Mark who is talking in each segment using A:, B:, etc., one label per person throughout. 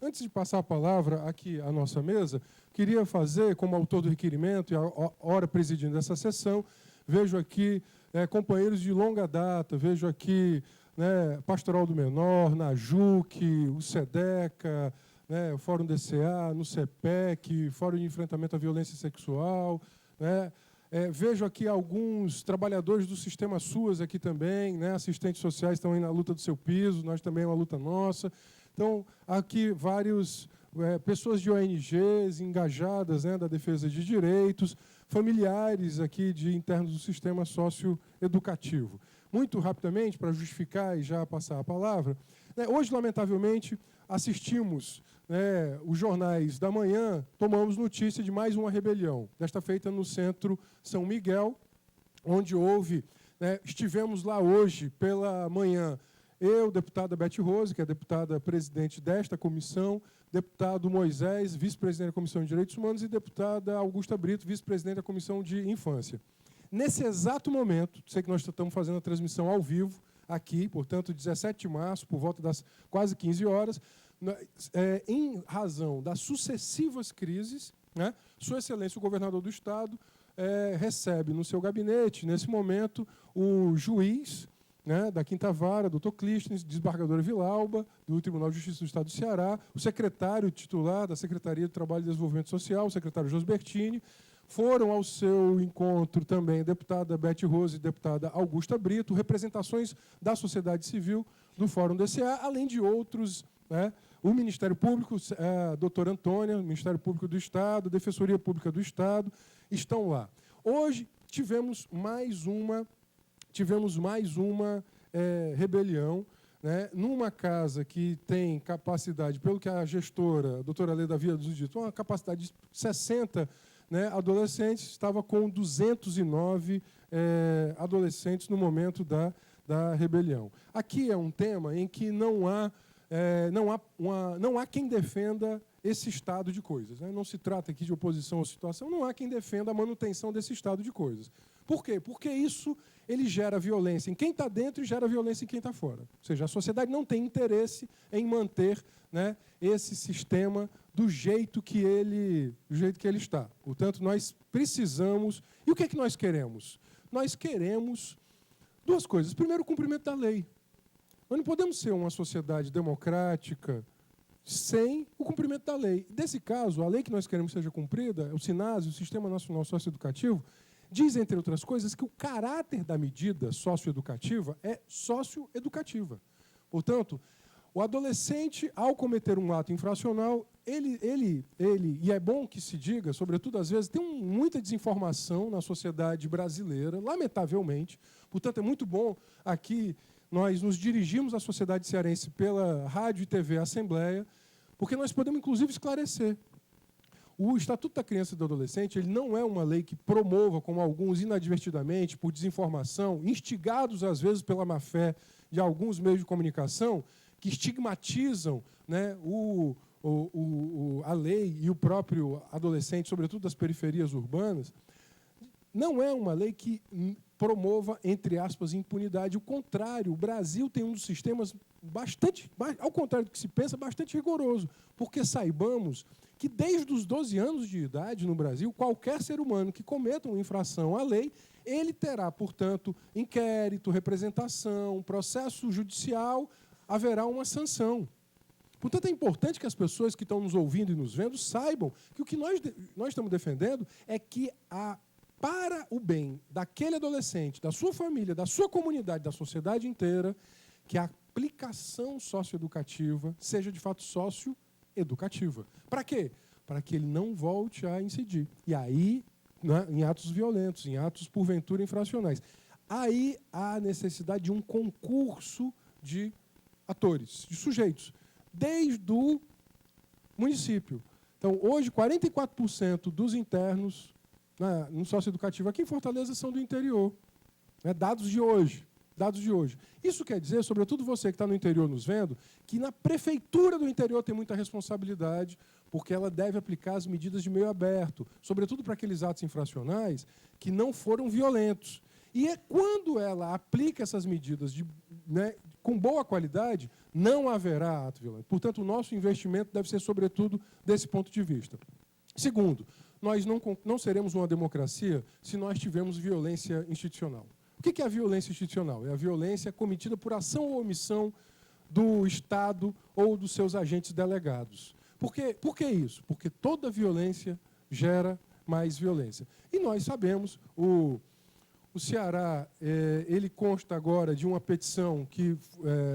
A: Antes de passar a palavra aqui à nossa mesa, queria fazer, como autor do requerimento e a hora presidindo essa sessão, vejo aqui companheiros de longa data, vejo aqui Pastoral do Menor, NAJUC, o SEDECA, o Fórum DCA, no CEPEC, Fórum de Enfrentamento à Violência Sexual, vejo aqui alguns trabalhadores do sistema SUAS aqui também, assistentes sociais estão aí na luta do seu piso, nós também é uma luta nossa. Então, aqui vários pessoas de ONGs engajadas da defesa de direitos, familiares aqui de internos do sistema socioeducativo. Muito rapidamente, para justificar e já passar a palavra, hoje, lamentavelmente, assistimos os jornais da manhã, tomamos notícia de mais uma rebelião, desta feita no Centro São Miguel, onde houve, estivemos lá hoje pela manhã, eu, deputada Beth Rose, que é deputada presidente desta comissão, deputado Moisés, vice-presidente da Comissão de Direitos Humanos, e deputada Augusta Brito, vice-presidente da Comissão de Infância. Nesse exato momento, sei que nós estamos fazendo a transmissão ao vivo, aqui, portanto, 17 de março, por volta das quase 15 horas, em razão das sucessivas crises, Sua Excelência, o governador do Estado, recebe no seu gabinete, nesse momento, o juiz da Quinta Vara, doutor Clístenes, desembargadora Vilauba, do Tribunal de Justiça do Estado do Ceará, o secretário titular da Secretaria do Trabalho e Desenvolvimento Social, o secretário Josbertini. Foram ao seu encontro também a deputada Beth Rose e a deputada Augusta Brito, representações da sociedade civil do Fórum DCA, além de outros, o Ministério Público, a doutora Antônia, o Ministério Público do Estado, a Defensoria Pública do Estado, estão lá. Hoje tivemos mais uma rebelião, numa casa que tem capacidade, pelo que a gestora, a doutora Leda havia nos dito, uma capacidade de 60 adolescentes, estava com 209 adolescentes no momento da rebelião. Aqui é um tema em que não há quem defenda esse estado de coisas. Não se trata aqui de oposição à situação, não há quem defenda a manutenção desse estado de coisas. Por quê? Porque isso ele gera violência em quem está dentro e gera violência em quem está fora. Ou seja, a sociedade não tem interesse em manter esse sistema do jeito que ele está. Portanto, nós precisamos... E o que é que nós queremos? Nós queremos duas coisas. Primeiro, o cumprimento da lei. Nós não podemos ser uma sociedade democrática sem o cumprimento da lei. Nesse caso, a lei que nós queremos que seja cumprida, o SINASE, o Sistema Nacional Socioeducativo, diz, entre outras coisas, que o caráter da medida socioeducativa é socioeducativa. Portanto, o adolescente, ao cometer um ato infracional, e é bom que se diga, sobretudo às vezes, tem muita desinformação na sociedade brasileira, lamentavelmente. Portanto, é muito bom aqui nós nos dirigimos à sociedade cearense pela Rádio e TV Assembleia, porque nós podemos, inclusive, esclarecer. O Estatuto da Criança e do Adolescente ele não é uma lei que promova, como alguns inadvertidamente, por desinformação, instigados, às vezes, pela má-fé de alguns meios de comunicação, que estigmatizam a lei e o próprio adolescente, sobretudo das periferias urbanas. Não é uma lei que promova, entre aspas, impunidade. O contrário, o Brasil tem um dos sistemas bastante, ao contrário do que se pensa, bastante rigoroso. Porque saibamos que desde os 12 anos de idade no Brasil, qualquer ser humano que cometa uma infração à lei, ele terá, portanto, inquérito, representação, processo judicial, haverá uma sanção. Portanto, é importante que as pessoas que estão nos ouvindo e nos vendo saibam que o que nós estamos defendendo é que para o bem daquele adolescente, da sua família, da sua comunidade, da sociedade inteira, que a aplicação socioeducativa seja, de fato, socioeducativa. Para quê? Para que ele não volte a incidir. E aí, em atos violentos, em atos, porventura, infracionais. Aí há a necessidade de um concurso de atores, de sujeitos, desde o município. Então, hoje, 44% dos internos no socioeducativo aqui em Fortaleza são do interior. Dados de hoje. Isso quer dizer, sobretudo você que está no interior nos vendo, que na prefeitura do interior tem muita responsabilidade, porque ela deve aplicar as medidas de meio aberto, sobretudo para aqueles atos infracionais que não foram violentos. E é quando ela aplica essas medidas né, com boa qualidade, não haverá ato violento. Portanto, o nosso investimento deve ser, sobretudo, desse ponto de vista. Segundo, nós não seremos uma democracia se nós tivermos violência institucional. O que é a violência institucional? É a violência cometida por ação ou omissão do Estado ou dos seus agentes delegados. Por que isso? Porque toda violência gera mais violência. E nós sabemos, o Ceará, ele consta agora de uma petição que,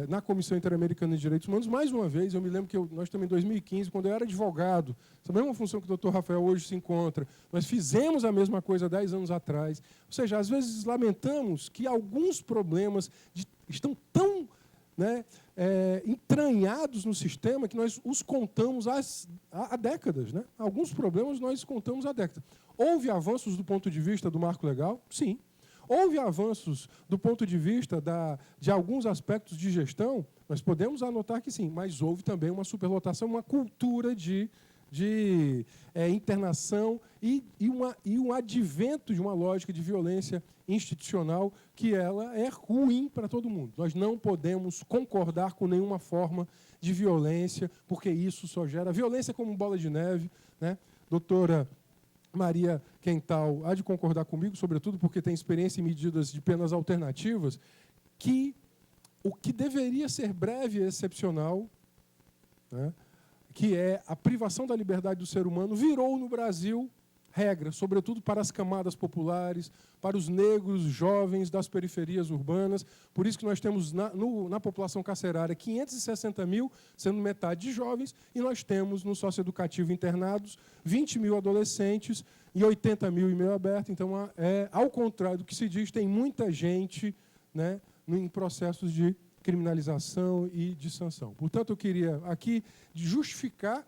A: na Comissão Interamericana de Direitos Humanos, mais uma vez, eu me lembro que nós também, em 2015, quando eu era advogado, essa mesma função que o doutor Rafael hoje se encontra, nós fizemos a mesma coisa 10 anos atrás. Ou seja, às vezes lamentamos que alguns problemas estão tão, né, entranhados no sistema que nós os contamos há décadas. Né? Alguns problemas nós contamos há décadas. Houve avanços do ponto de vista do marco legal? Sim. Houve avanços do ponto de vista de alguns aspectos de gestão? Nós podemos anotar que sim, mas houve também uma superlotação, uma cultura de internação e um advento de uma lógica de violência institucional que ela é ruim para todo mundo. Nós não podemos concordar com nenhuma forma de violência, porque isso só gera violência como bola de neve. Né? Doutora Maria Quental há de concordar comigo, sobretudo porque tem experiência em medidas de penas alternativas, que o que deveria ser breve e excepcional, né, que é a privação da liberdade do ser humano, virou no Brasil regra, sobretudo para as camadas populares, para os negros jovens das periferias urbanas. Por isso que nós temos na população carcerária 560 mil, sendo metade de jovens, e nós temos no socioeducativo internados 20 mil adolescentes e 80 mil em meio aberto. Então, ao contrário do que se diz, tem muita gente, né, em processos de criminalização e de sanção. Portanto, eu queria aqui justificar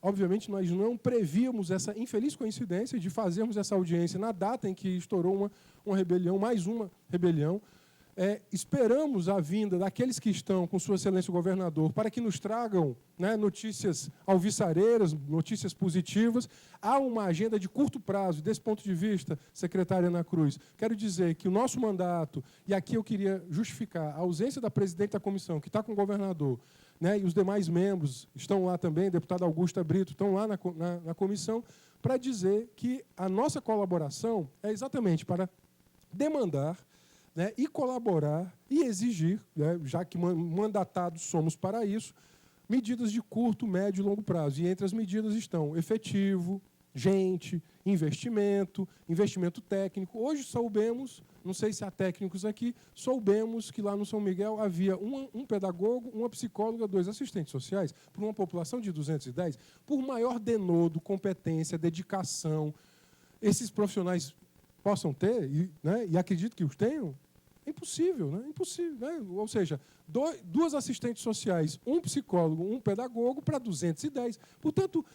A: Obviamente, nós não prevíamos essa infeliz coincidência de fazermos essa audiência na data em que estourou uma rebelião, mais uma rebelião. Esperamos a vinda daqueles que estão com Sua Excelência o Governador para que nos tragam, né, notícias alvissareiras, notícias positivas. Há uma agenda de curto prazo. Desse ponto de vista, secretária Ana Cruz, quero dizer que o nosso mandato, e aqui eu queria justificar a ausência da presidente da comissão, que está com o governador, né, e os demais membros estão lá também, a deputada Augusta Brito, estão lá na comissão, para dizer que a nossa colaboração é exatamente para demandar, né, e colaborar e exigir, né, já que mandatados somos para isso, medidas de curto, médio e longo prazo. E entre as medidas estão efetivo, gente, investimento técnico. Hoje soubemos, não sei se há técnicos aqui, soubemos que lá no São Miguel havia um pedagogo, uma psicóloga, 2 assistentes sociais, por uma população de 210, por maior denodo, competência, dedicação, esses profissionais possam ter, e acredito que os tenham, é impossível, né? Impossível, né? Ou seja, 2 assistentes sociais, um psicólogo, um pedagogo para 210. Portanto,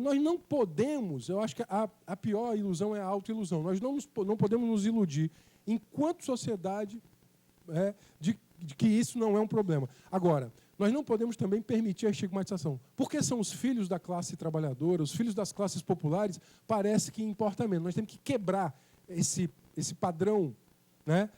A: nós não podemos, eu acho que a pior ilusão é a autoilusão. Nós não podemos nos iludir, enquanto sociedade, de que isso não é um problema. Agora, nós não podemos também permitir a estigmatização. Porque são os filhos da classe trabalhadora, os filhos das classes populares, parece que importa menos. Nós temos que quebrar esse padrão, né,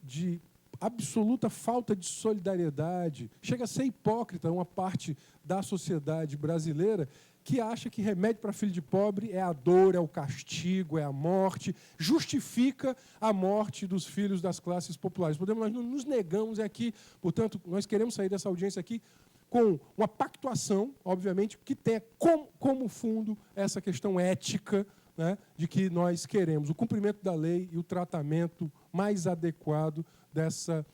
A: de absoluta falta de solidariedade. Chega a ser hipócrita uma parte da sociedade brasileira que acha que remédio para filho de pobre é a dor, é o castigo, é a morte, justifica a morte dos filhos das classes populares. Nós não nos negamos aqui, portanto, nós queremos sair dessa audiência aqui com uma pactuação, obviamente, que tenha como fundo essa questão ética, né, de que nós queremos o cumprimento da lei e o tratamento mais adequado dessa